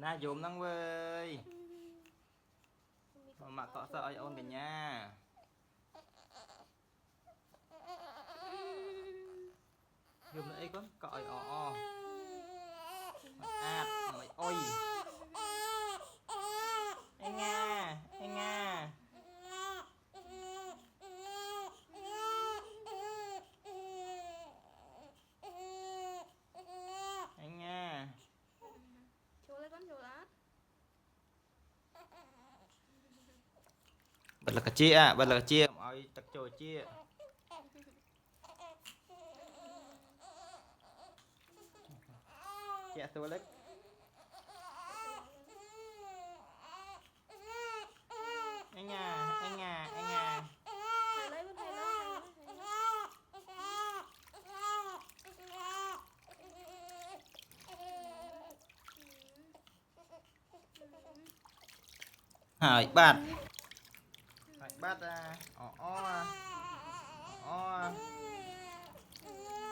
Na dùm năng vơi. Mà tỏ sợ ai ôn cả nha. Dùm nữa con cọi o. Mày ôi. Anh Nga, anh Nga. Anh Nga. Chú lấy con chú lá. Bật là chia, bật là chia, ôi tắc trồi chia. Chia tôi lấy. Anh Nga, anh Nga, anh Nga. Thầy lấy con thầy lấy. Hỏi bát. Hỏi bát ra.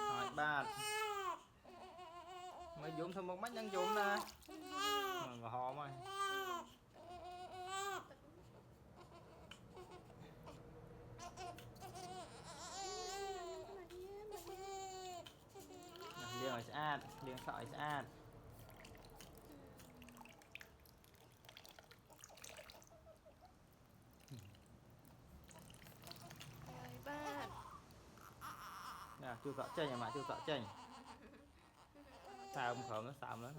Hỏi bát. Mày dùng thôi một mắt đang dùng nè. Mà hò mày. Liêng ở sát, liêng sỏi sát. Ba. Nè, chưa sợ chênh à mà chưa sợ chênh. Sao ông khổng nó xàm lắm.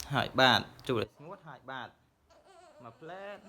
Hỏi bạn, chủ đề ngốt hỏi bạn. Mà plate.